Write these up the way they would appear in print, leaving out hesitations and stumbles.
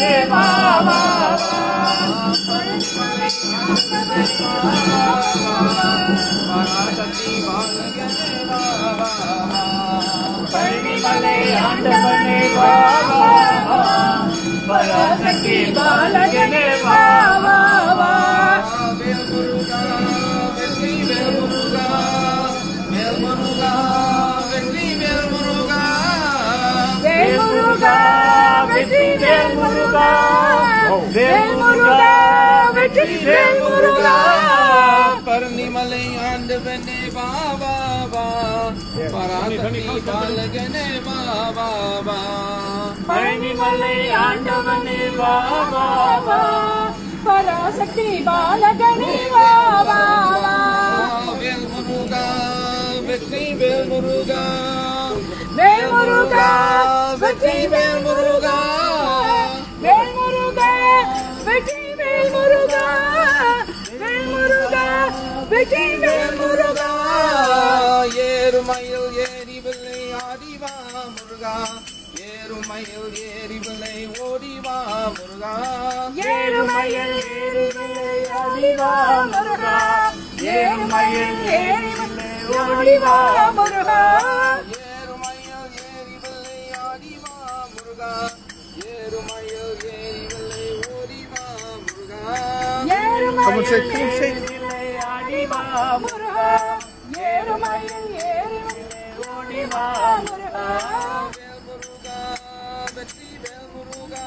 गणे बाबा पराशक्ति बाल गणे बाबा परिमले आंडवने बाबा पराशक्ति बाल गणे बाबा वेल मुरुगा वेट्री वेल मुरुगा वेल मुरुगा वेट्री वेल मुरुगा वेल मुरुगा वेट्री वेल मुरुगा वेल मुरुगा वेट्री वेल मुरुगा परिमले आंडवने बाबा पराशक्ति बाल गणे बाबा परिमले आंडवने बाबा पराशक्ति बाल गणे बाबा वेल मुरुगा वेट्री वेल मुरुगा वेल मुरुगा वेट्री वेल मुरुगा वेल मुरुगा वेट्री वेल मुरुगा वेल मुरुगा वेट्री वेल मुरुगा ஏறுமயில் ஏறிவில்லை ஆடிவா முருகா ஏறுமயில் ஏறிவில்லை ஓடிவா முருகா ஏறுமயில் ஏறிவில்லை ஆடிவா முருகா ஏறுமயில் ஏறிவில்லை ஓடிவா முருகா ஏறுமயில் ஏறிவில்லை ஆடிவா முருகா ஏறுமயில் ஏறிவில்லை ஓடிவா முருகா ஏறுமயில் ஏறிவில்லை ஆடிவா முருகா ஏறுமயில் ஏறிவில்லை ஓடிவா முருகா வேல் முருகா வெற்றி வேல் முருகா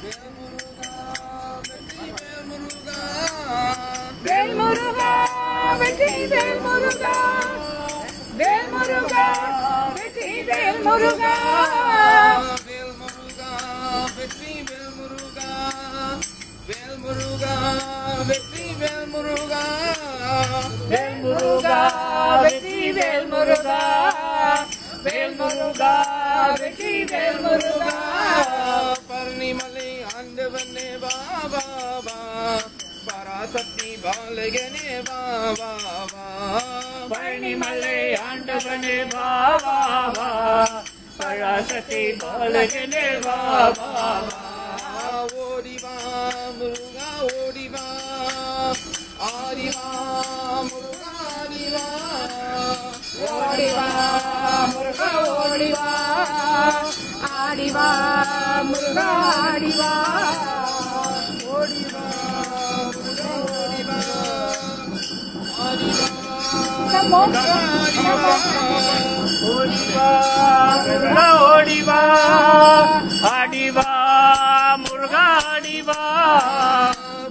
வேல் முருகா வெற்றி வேல் முருகா வேல் முருகா வெற்றி வேல் முருகா வேல் முருகா வெற்றி வேல் முருகா வேல் முருகா வெற்றி வேல் முருகா வேல் முருகா வெற்றி வேல் முருகா வேல் முருகா வெற்றி வேல் முருகா வேல் முருகா வெற்றி வேல் முருகா பரணிமலை ஆண்டவனே பாபா பராசக்தி பாலகனே பாபா பழனிமலை ஆண்டவனே பாபா பராசக்தி பாலகனே பாபா ஓடிவா முருகா ஓடிவா ஆடிவா முருகா ஆடிவா ஓடிவா முருகா ஓடிவா ஆடிவா முருகா ஆடிவா ஓடிவா முருகா ஓடிவா ஆடிவா ஓடிவா முருகா ஓடிவா ஆடிவா முருகா ஆடிவா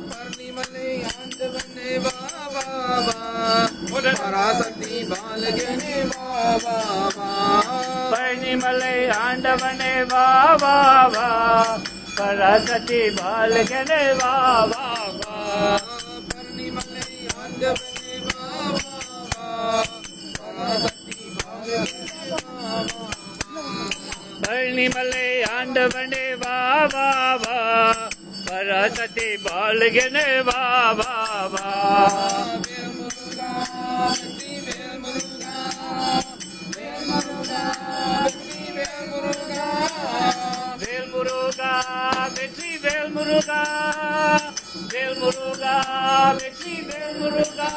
பரணிமலை ஆண்டவனே பாபா பராசக்தி பாலகனே பாபா பழனிமலை ஆண்டவனே பாபா பராசக்தி பாலகனே பாபா பரணிமலை ஆண்டவனே பாபா பராசக்தி பாலகனே பாபா பழனிமலை ஆண்டவனே பாபா பராசக்தி பாலகனே பாபா வேல் முருகா வெற்றி வேல் முருகா வேல் முருகா வெற்றி வேல் முருகா வேல் முருகா வெற்றி வேல் முருகா வேல் முருகா வெற்றி வேல் முருகா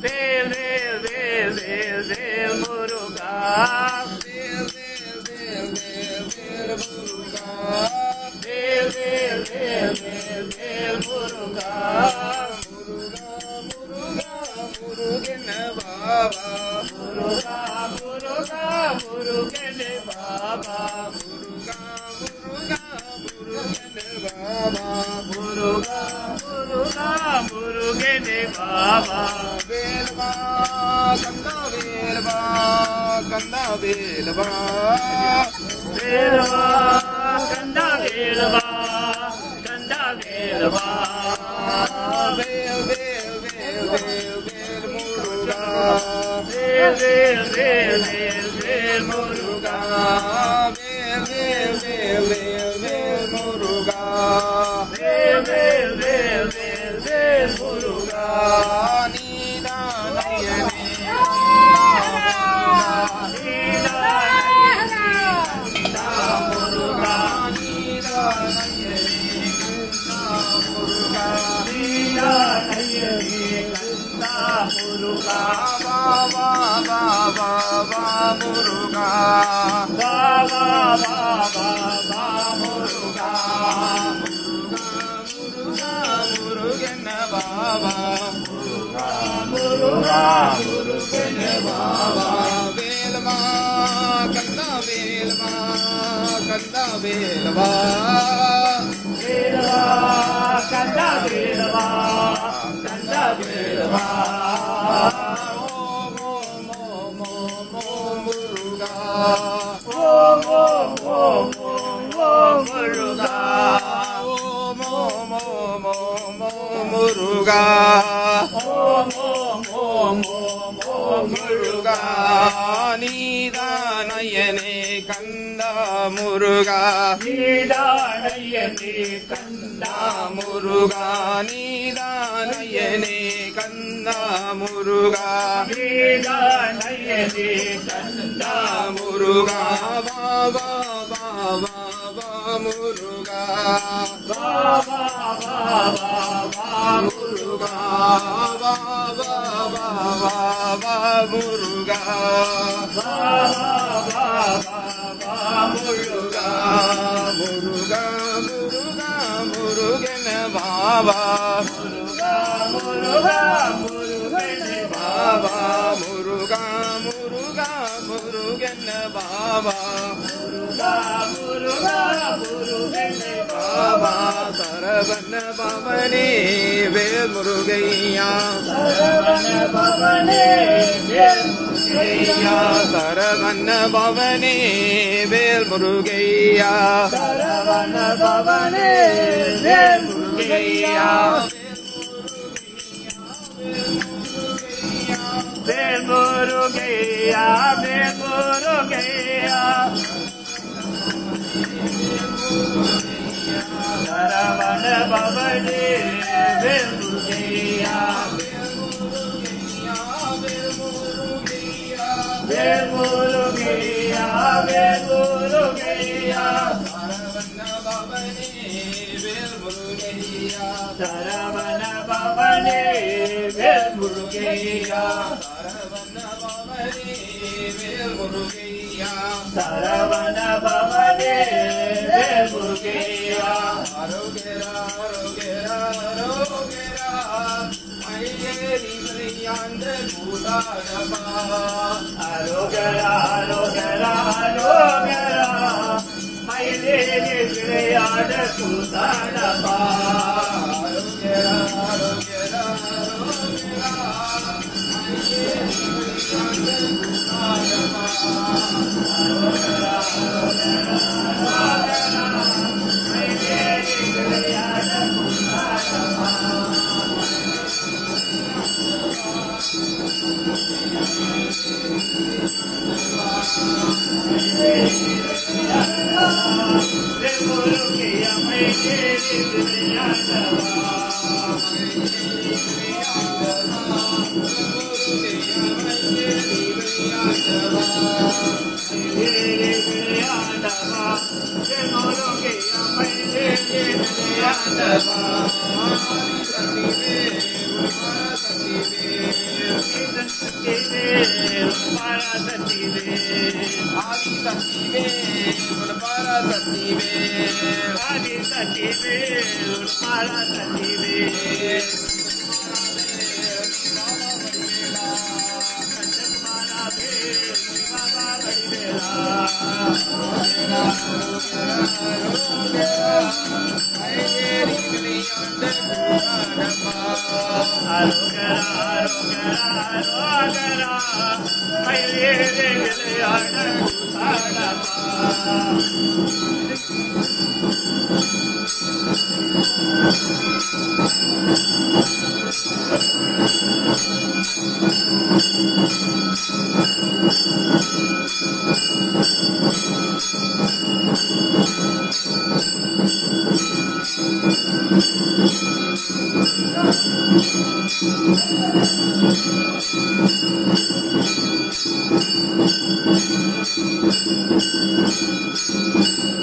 வேல் வேல் வேல் வேல் வேல் முருகா வேல் வேல் வேல் வேல் வேல் முருகா வேல் வேல் வேல் வேல் வேல் முருகா வேல் வேல் வேல் வேல் வேல் முருகா முருகா முருகா முருகன பாபா முருகா முருகா முருகனே பாபா முருகா முருகா முருகன பாபா முருகா முருகா முருகனே பாபா வேல்வா கந்தா வேல்வா கந்தா வேல்வா வேலவா கந்தா வேலவா கந்தா வேலவா வேல் வேல் வேல் வேல் வேல் முருகா வேல் வேல் வேல் வேல் வேல் முருகா வேல் வேல் வேல் வேல் வேல் முருகா வேல் வேல் வேல் வேல் வேல் முருகா நீதானையனே நீதா முருகா முருகன பாபா முருகா முருகன பாபா வேலவா கந்தா வேலவா கந்தா வேலவா வேலவா கந்தா வேலவா கந்தா வேலவா முருகா ஓம் ஓம் ஓம் ஓம் ஓம் முருகா முருகா ஓம் ஓம் ஓம் ஓம் ஓம் முருகா நீதானயனே கந்தா முருகா நீதானயனே கந்தா முருகா நீதானயனே கந்தா முருகா நீதானயனே கந்தா முருகா பாபா பாபா முருகா பாபா பாபா முருகா பாபா பாபா முருகா பாபா பாபா முருகா முருகா முருகா முருகன பாபா முருகா முருகா முருகனே பாபா முருகா முருகா முருகன பாபா முருகா முருகா முருகனே பாபா சரவண பவனே வேல் முருகையா சரவண பவனே வேல் முருகையா சரவண பவனே வேல் முருகையா சரவண பவனே வேல் முருகையா வேல் முருகையா வேல் முருகையா சரவண பவனே வேல் முருகையா வேல் முருகையா வேல் முருகையா சரவண பவனே வேல் முருகையா சரவண பவனே வேல் முருகையா அரோகரா அரோகரா அரோகரா மயிலேறி விளையாட கூத்தாடப்பா Thank you.